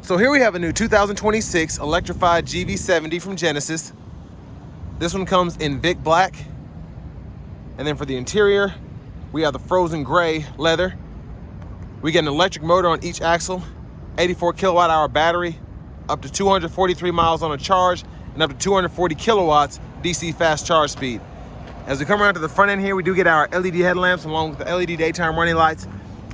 So here we have a new 2026 Electrified GV70 from Genesis. This one comes in Vic Black. And then for the interior, we have the frozen gray leather. We get an electric motor on each axle, 84 kilowatt hour battery, up to 243 miles on a charge, and up to 240 kilowatts DC fast charge speed. As we come around to the front end here, we do get our LED headlamps along with the LED daytime running lights.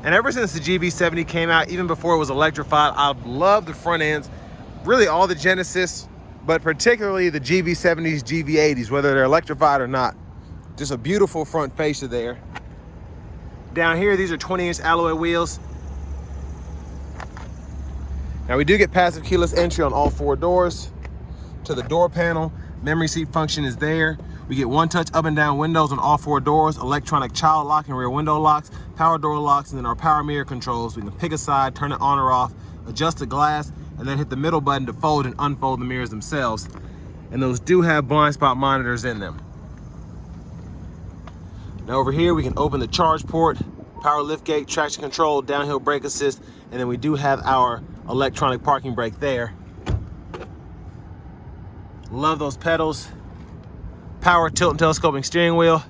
And ever since the GV70 came out, even before it was electrified, I've loved the front ends, really all the Genesis, but particularly the GV70s, GV80s, whether they're electrified or not. Just a beautiful front fascia there. Down here, these are 20-inch alloy wheels. Now we do get passive keyless entry on all 4 doors. To the door panel, memory seat function is there. We get one-touch up and down windows on all 4 doors, electronic child lock and rear window locks, power door locks, and then our power mirror controls. We can pick a side, turn it on or off, adjust the glass, and then hit the middle button to fold and unfold the mirrors themselves. And those do have blind spot monitors in them. Now over here, we can open the charge port, power liftgate, traction control, downhill brake assist, and then we do have our electronic parking brake there. Love those pedals. Power tilt and telescoping steering wheel.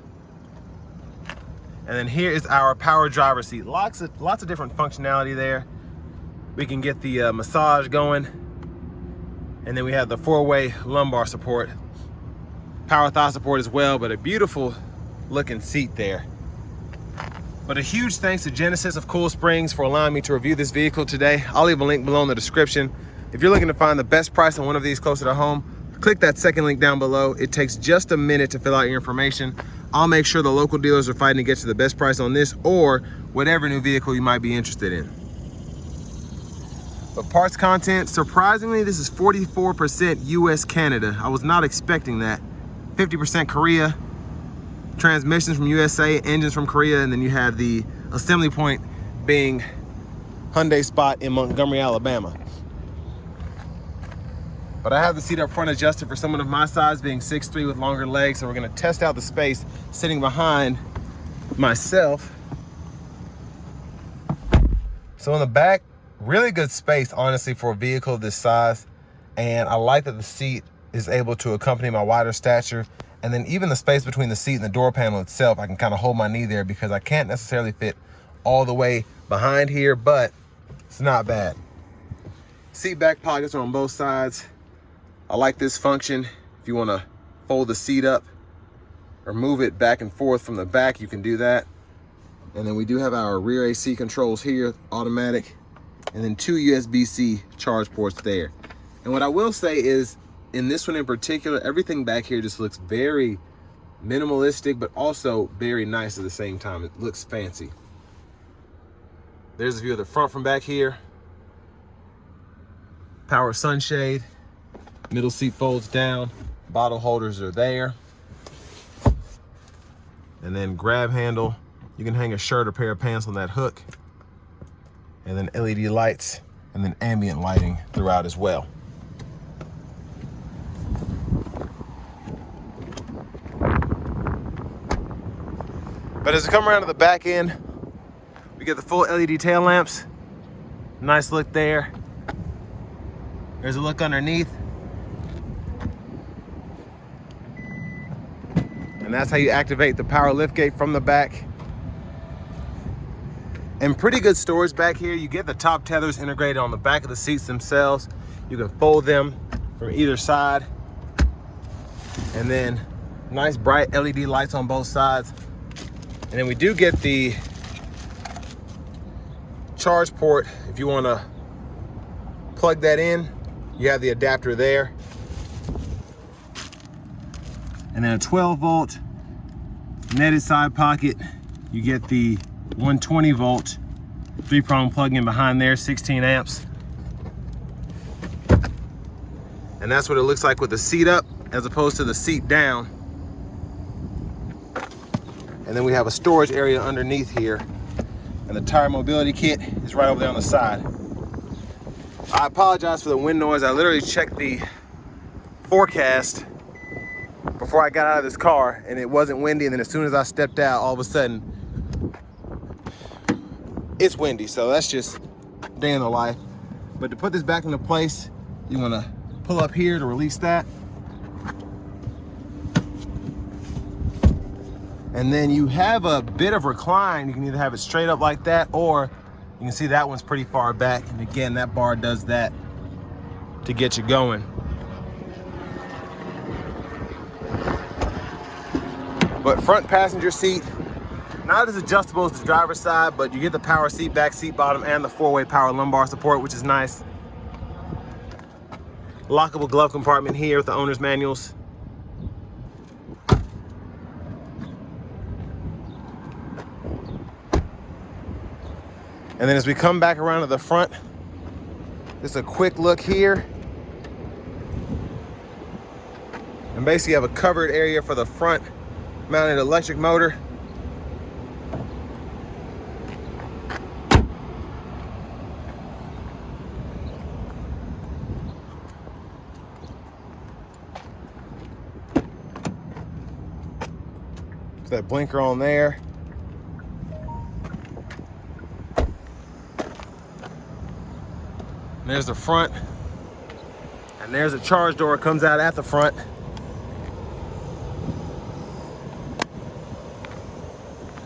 And then here is our power driver seat. Lots of different functionality there. We can get the massage going. And then we have the 4-way lumbar support. Power thigh support as well, but a beautiful looking seat there. But a huge thanks to Genesis of Cool Springs for allowing me to review this vehicle today. I'll leave a link below in the description. If you're looking to find the best price on one of these closer to home, click that second link down below. It takes just a minute to fill out your information. I'll make sure the local dealers are fighting to get you the best price on this or whatever new vehicle you might be interested in. But parts content, surprisingly, this is 44% US Canada. I was not expecting that. 50% Korea, transmissions from USA, engines from Korea, and then you have the assembly point being Hyundai Spot in Montgomery, Alabama. But I have the seat up front adjusted for someone of my size, being 6'3" with longer legs. So we're gonna test out the space sitting behind myself. So in the back, really good space, honestly, for a vehicle this size. And I like that the seat is able to accompany my wider stature. And then even the space between the seat and the door panel itself, I can kind of hold my knee there because I can't necessarily fit all the way behind here, but it's not bad. Seat back pockets are on both sides. I like this function. If you want to fold the seat up or move it back and forth from the back, you can do that. And then we do have our rear AC controls here, automatic, and then 2 USB-C charge ports there. And what I will say is, in this one in particular, everything back here just looks very minimalistic, but also very nice at the same time. It looks fancy. There's a view of the front from back here. Power sunshade. Middle seat folds down, bottle holders are there. And then grab handle. You can hang a shirt or pair of pants on that hook. And then LED lights, and then ambient lighting throughout as well. But as we come around to the back end, we get the full LED tail lamps. Nice look there. There's a look underneath. And that's how you activate the power liftgate from the back. And pretty good storage back here. You get the top tethers integrated on the back of the seats themselves. You can fold them from either side. And then nice bright LED lights on both sides. And then we do get the charge port. If you want to plug that in, you have the adapter there. And then a 12-volt netted side pocket. You get the 120-volt 3-prong plug-in behind there, 16 amps. And that's what it looks like with the seat up as opposed to the seat down. And then we have a storage area underneath here. And the tire mobility kit is right over there on the side. I apologize for the wind noise. I literally checked the forecast before I got out of this car and it wasn't windy, and then as soon as I stepped out, all of a sudden it's windy. So that's just day in the life. But to put this back into place, you want to pull up here to release that. And then you have a bit of recline. You can either have it straight up like that, or you can see that one's pretty far back. And again, that bar does that to get you going. But front passenger seat, not as adjustable as the driver's side, but you get the power seat back, seat bottom, and the 4-way power lumbar support, which is nice. Lockable glove compartment here with the owner's manuals. And then as we come back around to the front, just a quick look here. And basically you have a covered area for the front mounted electric motor. There's that blinker on there. And there's the front. And there's a charge door, comes out at the front.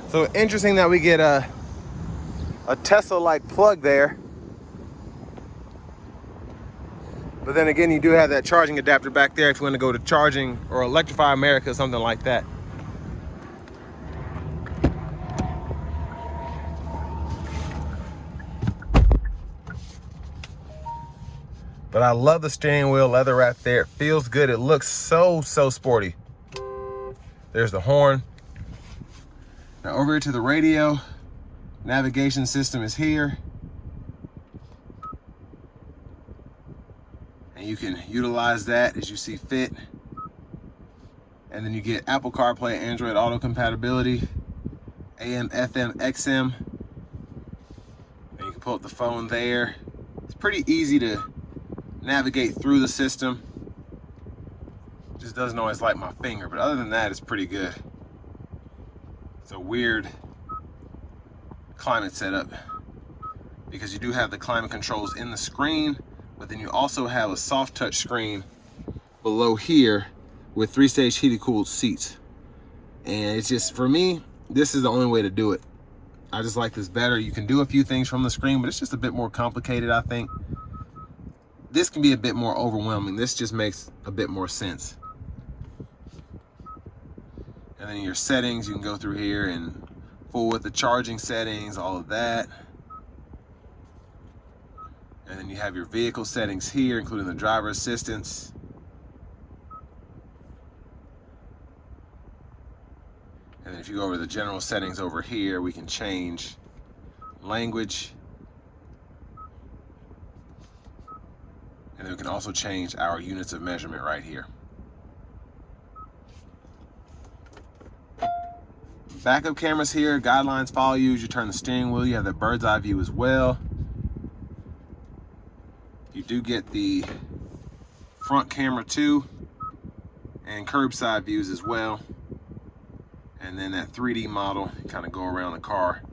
So interesting that we get a Tesla-like plug there. But then again, you do have that charging adapter back there if you want to go to charging or Electrify America, something like that. But I love the steering wheel, leather wrap there. It feels good. It looks so sporty. There's the horn. Now over here to the radio, navigation system is here. And you can utilize that as you see fit. And then you get Apple CarPlay, Android Auto compatibility, AM, FM, XM. And you can pull up the phone there. It's pretty easy to navigate through the system. Just doesn't always like my finger, but other than that, it's pretty good. It's a weird climate setup because you do have the climate controls in the screen, but then you also have a soft touch screen below here with 3-stage heated cooled seats. And it's just, for me, this is the only way to do it. I just like this better. You can do a few things from the screen, but it's just a bit more complicated, I think. This can be a bit more overwhelming. This just makes a bit more sense. And then your settings, you can go through here and full with the charging settings, all of that. And then you have your vehicle settings here, including the driver assistance. And then if you go over to the general settings over here, we can change language. And then we can also change our units of measurement right here. Backup cameras here, guidelines follow you as you turn the steering wheel. You have that bird's eye view as well. You do get the front camera too, and curbside views as well. And then that 3D model, you kind of go around the car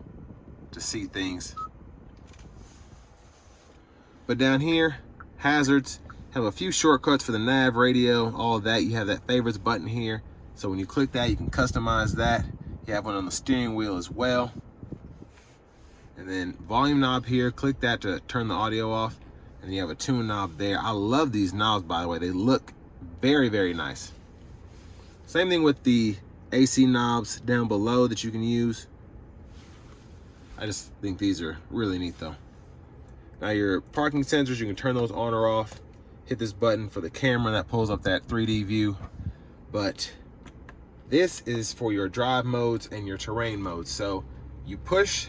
to see things. But down here, hazards, have a few shortcuts for the nav, radio, all of that. You have that favorites button here. So when you click that, you can customize that. You have one on the steering wheel as well. And then volume knob here, click that to turn the audio off. And you have a tune knob there. I love these knobs, by the way. They look very nice. Same thing with the AC knobs down below that you can use. I just think these are really neat though. Now your parking sensors, you can turn those on or off. Hit this button for the camera that pulls up that 3D view. But this is for your drive modes and your terrain modes. So you push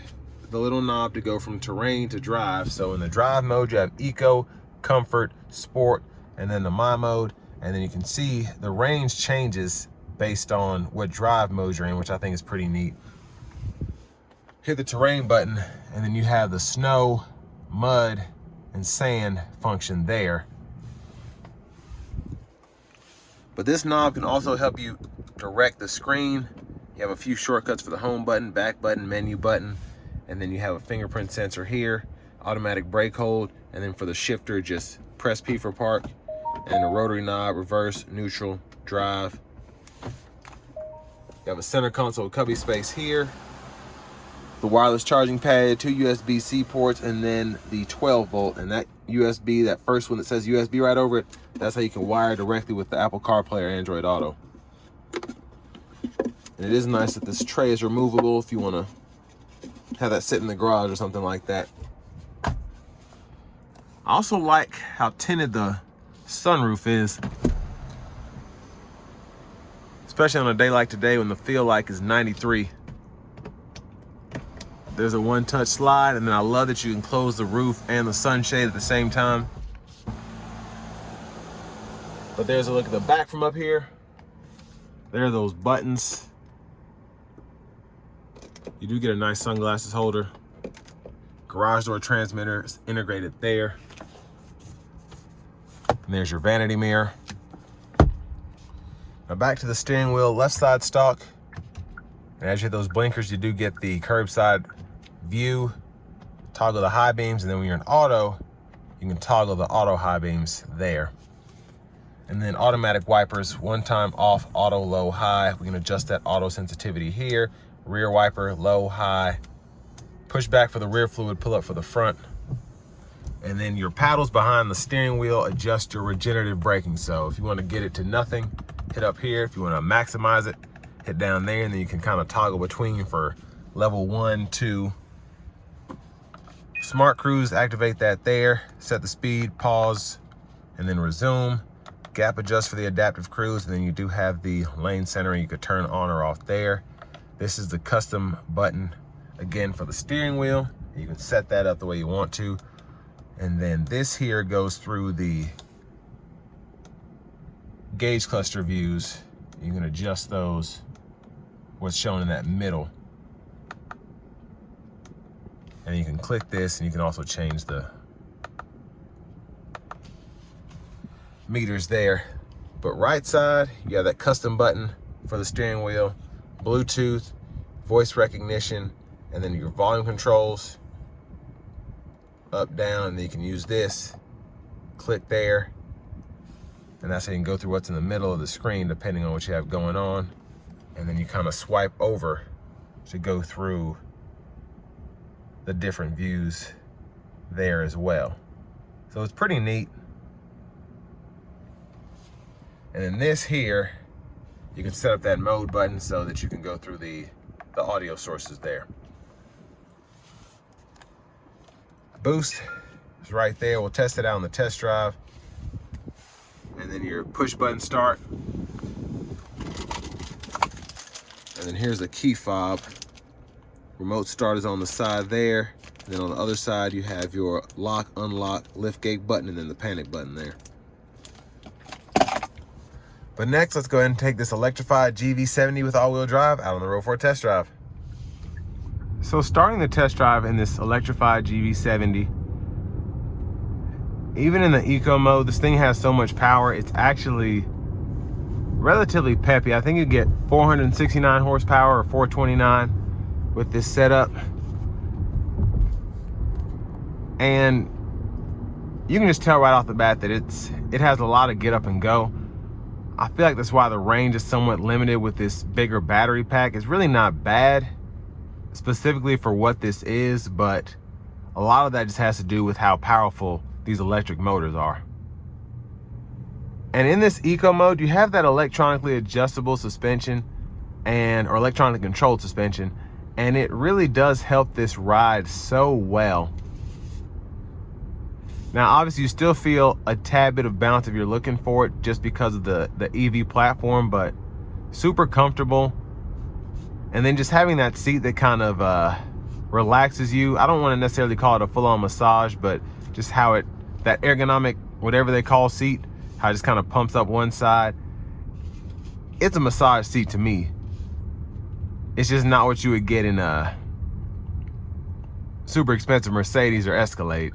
the little knob to go from terrain to drive. So in the drive mode, you have eco, comfort, sport, and then the my mode. And then you can see the range changes based on what drive mode you're in, which I think is pretty neat. Hit the terrain button, and then you have the snow, mud, and sand function there. But this knob can also help you direct the screen. You have a few shortcuts for the home button, back button, menu button, and then you have a fingerprint sensor here. automatic brake hold, and then for the shifter, just press P for park, and a rotary knob, reverse, neutral, drive. You have a center console cubby space here, the wireless charging pad, 2 USB-C ports, and then the 12 volt. And that USB, that first one that says USB right over it, that's how you can wire directly with the Apple CarPlay or Android Auto. And it is nice that this tray is removable if you want to have that sit in the garage or something like that. I also like how tinted the sunroof is, especially on a day like today when the feel like is 93. There's a one-touch slide, and then I love that you can close the roof and the sunshade at the same time. But there's a look at the back from up here. There are those buttons. You do get a nice sunglasses holder. Garage door transmitter is integrated there. And there's your vanity mirror. Now back to the steering wheel, left side stock. And as you hit those blinkers, you do get the curbside view, toggle the high beams, and then when you're in auto, you can toggle the auto high beams there. And then automatic wipers, one time off, auto, low, high. We can adjust that auto sensitivity here. Rear wiper, low, high. Push back for the rear fluid, pull up for the front. And then your paddles behind the steering wheel adjust your regenerative braking. So if you want to get it to nothing, hit up here. If you want to maximize it, hit down there, and then you can kind of toggle between for level 1, 2. Smart Cruise, activate that there. Set the speed, pause, and then resume. Gap adjust for the adaptive cruise, and then you do have the lane centering you could turn on or off there. This is the custom button, again, for the steering wheel. You can set that up the way you want to. And then this here goes through the gauge cluster views. You can adjust those, what's shown in that middle. And you can click this, and you can also change the meters there. But right side, you have that custom button for the steering wheel, Bluetooth, voice recognition, and then your volume controls, up, down, and then you can use this, click there, and that's how you can go through what's in the middle of the screen depending on what you have going on. And then you kind of swipe over to go through the different views there as well. So it's pretty neat. And then this here, you can set up that mode button so that you can go through the audio sources there. Boost is right there. We'll test it out on the test drive. And then your push button start. And then here's the key fob. Remote start is on the side there. And then on the other side, you have your lock, unlock, lift gate button, and then the panic button there. But next, let's go ahead and take this Electrified GV70 with all-wheel drive out on the road for a test drive. So starting the test drive in this Electrified GV70, even in the eco mode, this thing has so much power. It's actually relatively peppy. I think you get 469 horsepower or 429 with this setup. And you can just tell right off the bat that it has a lot of get up and go. I feel like that's why the range is somewhat limited with this bigger battery pack. It's really not bad specifically for what this is, but a lot of that just has to do with how powerful these electric motors are. And in this eco mode, you have that electronically adjustable suspension or electronically controlled suspension, and it really does help this ride so well. Now, obviously, you still feel a tad bit of bounce if you're looking for it just because of the EV platform, but super comfortable. And then just having that seat that kind of relaxes you. I don't want to necessarily call it a full-on massage, but just how that ergonomic, whatever they call seat, how it just kind of pumps up one side. It's a massage seat to me. It's just not what you would get in a super expensive Mercedes or Escalade.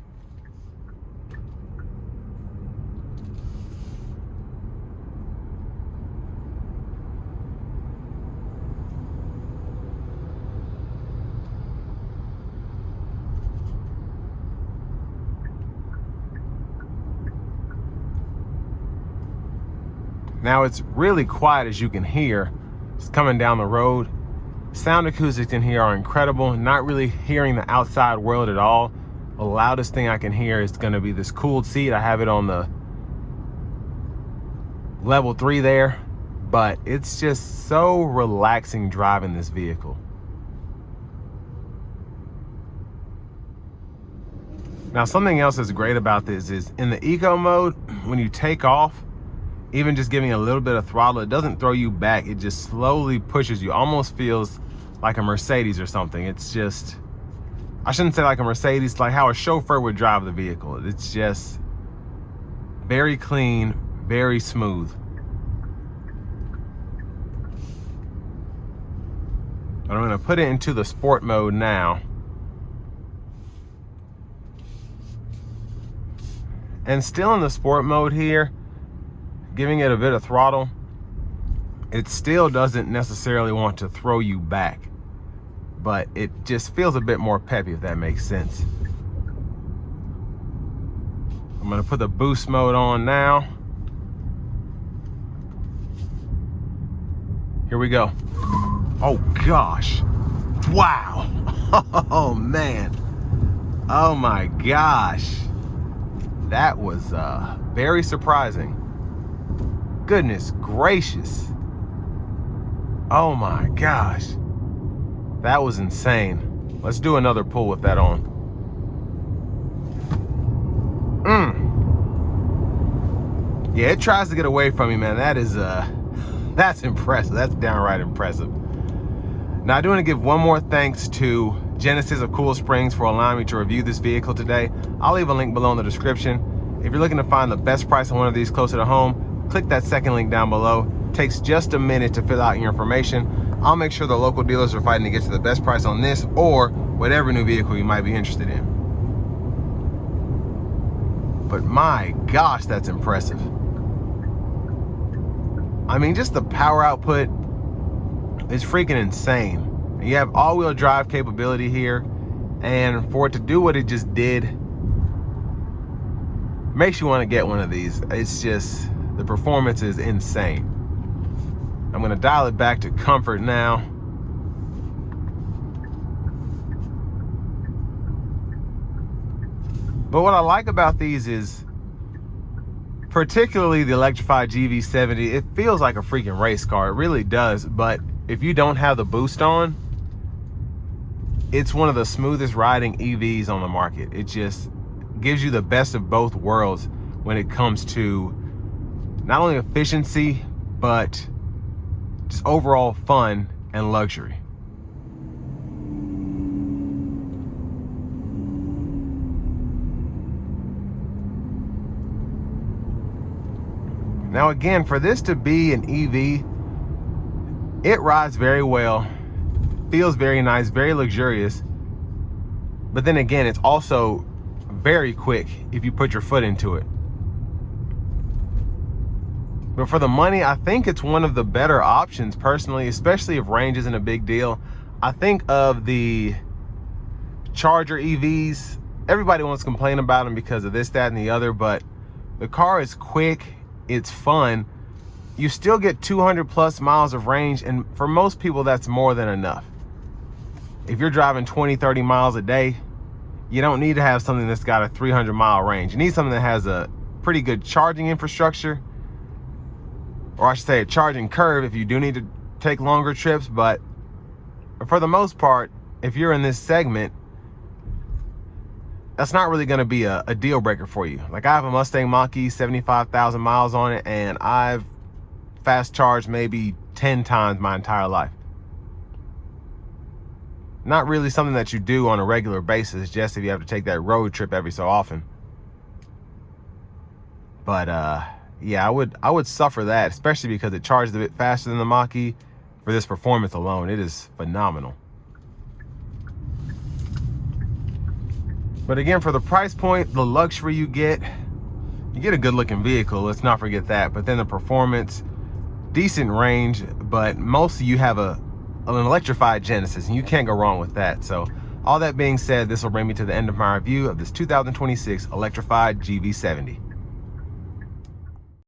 Now it's really quiet, as you can hear. It's coming down the road. Sound acoustics in here are incredible. Not really hearing the outside world at all. The loudest thing I can hear is gonna be this cooled seat. I have it on the level 3 there, but it's just so relaxing driving this vehicle. Now, something else that's great about this is in the eco mode, when you take off, even just giving a little bit of throttle, it doesn't throw you back. It just slowly pushes you. Almost feels like a Mercedes or something. It's just, I shouldn't say like a Mercedes, like how a chauffeur would drive the vehicle. It's just very clean, very smooth. But I'm gonna put it into the sport mode now. And still in the sport mode here, giving it a bit of throttle, it still doesn't necessarily want to throw you back, but it just feels a bit more peppy, if that makes sense. I'm gonna put the boost mode on now. Here we go. Oh gosh, wow. Oh man, oh my gosh. That was very surprising. Goodness gracious. Oh my gosh. That was insane. Let's do another pull with that on. Yeah, it tries to get away from me, man. That is, that's impressive. That's downright impressive. Now, I do want to give one more thanks to Genesis of Cool Springs for allowing me to review this vehicle today. I'll leave a link below in the description. If you're looking to find the best price on one of these closer to home, click that second link down below. It takes just a minute to fill out your information. I'll make sure the local dealers are fighting to get you the best price on this or whatever new vehicle you might be interested in. But my gosh, that's impressive. I mean, just the power output is freaking insane. You have all-wheel drive capability here, and for it to do what it just did makes you want to get one of these. It's just, the performance is insane. I'm gonna dial it back to comfort now. But what I like about these is, particularly the Electrified GV70, it feels like a freaking race car. It really does. But if you don't have the boost on, it's one of the smoothest riding EVs on the market. It just gives you the best of both worlds when it comes to not only efficiency, but just overall fun and luxury. Now again, for this to be an EV, it rides very well, feels very nice, very luxurious. But then again, it's also very quick if you put your foot into it. But for the money, I think it's one of the better options personally, especially if range isn't a big deal. I think of the Charger EVs, everybody wants to complain about them because of this, that, and the other, but the car is quick, it's fun. You still get 200 plus miles of range, and for most people, that's more than enough. If you're driving 20, 30 miles a day, you don't need to have something that's got a 300-mile range. You need something that has a pretty good charging infrastructure, or I should say a charging curve if you do need to take longer trips. But for the most part, if you're in this segment, that's not really gonna be a deal breaker for you. Like, I have a Mustang Mach-E, 75,000 miles on it, and I've fast charged maybe 10 times my entire life. Not really something that you do on a regular basis, just if you have to take that road trip every so often. But yeah, I would suffer that, especially because it charges a bit faster than the Mach-E. For this performance alone, it is phenomenal. But again, for the price point, the luxury you get a good looking vehicle, let's not forget that. But then the performance, decent range, but mostly you have an electrified Genesis, and you can't go wrong with that. So all that being said, this will bring me to the end of my review of this 2026 Electrified GV70.